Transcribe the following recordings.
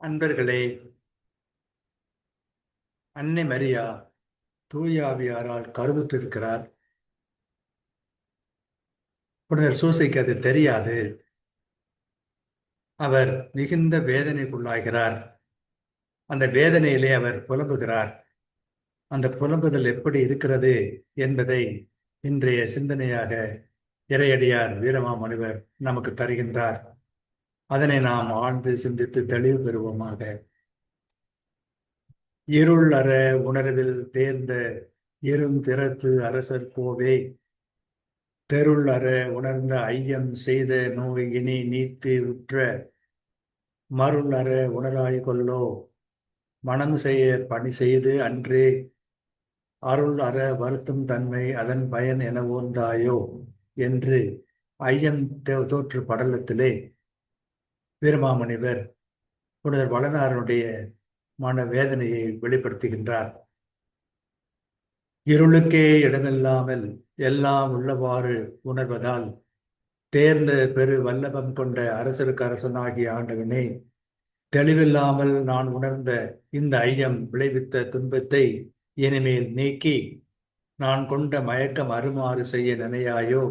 அன்பர்களே, அன்னை மரியா தூய ஆவியாரால் கருவுற்றிருக்கிறார். புனிதர் சூசைக்கு அது தெரியாது. அவர் மிகுந்த வேதனைக்குள்ளாகிறார். அந்த வேதனையிலே அவர் புலம்புகிறார். அந்த புலம்புதல் எப்படி இருக்கிறது என்பதை இன்றைய சிந்தனையாக இறையடியார் வீரமாமுனிவர் நமக்கு தருகின்றார். அதனை நாம் ஆழ்ந்து சிந்தித்து தெளிவு பெறுவோமாக. இருள் அற உணர்வில் தேர்ந்த இருந்திறத்து அரசர் கோவே, தெருள் அற உணர்ந்த ஐயம் செய்த நோய் இனி நீத்து உற்ற மருள் அற உணராய் கொல்லோ, மனம் செய்ய பணி செய்து அன்றே அருள் அற வருத்தும் தன்மை அதன் பயன் என ஓர்ந்தாயோ என்று ஐயம் தோற்று படலத்திலே வீரமாமுனிவர் புனிதர் வளனாருடைய மன வேதனையை வெளிப்படுத்துகின்றார். இருளுக்கே இடமில்லாமல் எல்லாம் உள்ளவாறு உணர்வதால் தேர்ந்த பெரு வல்லபம் கொண்ட அரசருக்கு அரசனாகிய ஆண்டவனே, தெளிவில்லாமல் நான் உணர்ந்த இந்த ஐயம் விளைவித்த துன்பத்தை இனிமேல் நீக்கி நான் கொண்ட மயக்கம் அருமாறு செய்ய நினையாயோ.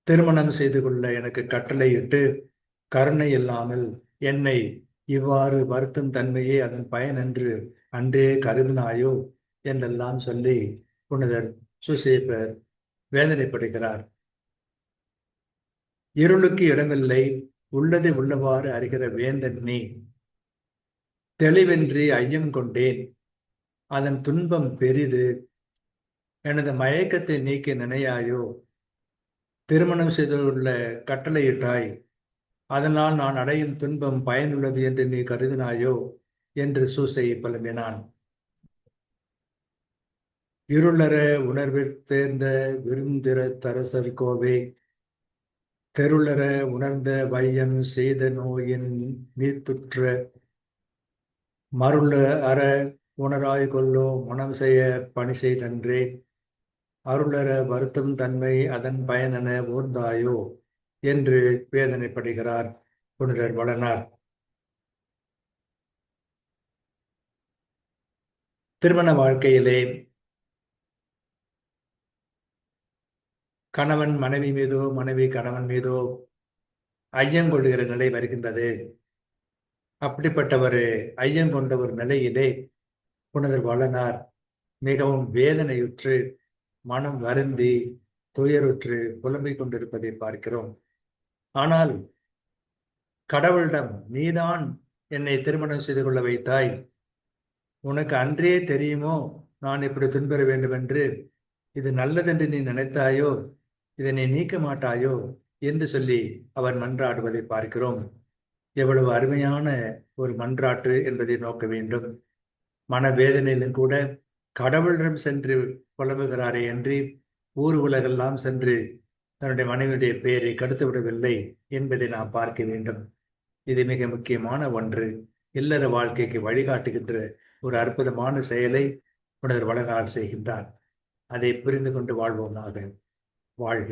திருமணம் செய்து கொள்ள எனக்கு கட்டளையிட்டு கருணை இல்லாமல் என்னை இவ்வாறு வருத்தும் தன்மையே அதன் பயன் என்று அன்றே கருதினாயோ என்றெல்லாம் சொல்லி புனிதர் சூசேப்பர் வேதனைப்படுகிறார். இருளுக்கு இடமில்லை, உள்ளதை உள்ளவாறு அறிகிற வேந்தன் நீ. தெளிவின்றி ஐயம் கொண்டேன், அதன் துன்பம் பெரிது. எனது மயக்கத்தை நீக்க நினையாயோ. திருமணம் செய்து கொள்ள கட்டளையிட்டாய், அதனால் நான் அடையும் துன்பம் பயனுள்ளது என்று நீ கருதினாயோ என்று சூசை புலம்பினான். இருளற உணர்வில் தேர்ந்த விருந்திர தரசர் கோவே, தெருளற உணர்ந்த வையம் செய்த நோயின் நீத்துற்ற மருள அற உணராய் கொல்லோ, மனம் செய்ய பணி செய்தன்றே அருளற வருத்தும் தன்மை அதன் பயனென ஓர்ந்தாயோ என்று வேதனைப்படுகிறார் புனிதர் வளனார். திருமண வாழ்க்கையிலே கணவன் மனைவி மீதோ மனைவி கணவன் மீதோ ஐயங்கொள்கிற நிலை வருகின்றது. அப்படிப்பட்ட ஒரு ஐயங்கொண்ட ஒரு நிலையிலே புனிதர் வளனார் மிகவும் வேதனையுற்று மனம் வருந்தி துயருற்று புலம்பிக் கொண்டிருப்பதை பார்க்கிறோம். ஆனால் கடவுளிடம், நீதான் என்னை திருமணம் செய்து கொள்ள வைத்தாய், உனக்கு அன்றே தெரியுமோ நான் இப்படி துன்பெற வேண்டும் என்று, இது நல்லதென்று நீ நினைத்தாயோ, இதை நீ நீக்க மாட்டாயோ என்று சொல்லி அவர் மன்றாடுவதை பார்க்கிறோம். எவ்வளவு அருமையான ஒரு மன்றாட்டு என்பதை நோக்க வேண்டும். மனவேதனையிலும் கூட கடவுளிடம் சென்று புலம்புகிறாரே என்று ஊர் உலகெல்லாம் சென்று தன்னுடைய மனைவியுடைய பெயரை கெடுத்து விடவில்லை என்பதை நாம் பார்க்க வேண்டும். இது மிக முக்கியமான ஒன்று. இல்லற வாழ்க்கைக்கு வழிகாட்டுகின்ற ஒரு அற்புதமான செயலை புனிதர் வளனார் செய்கின்றார். அதை புரிந்து கொண்டு வாழ்வோமாக. வாழ்க.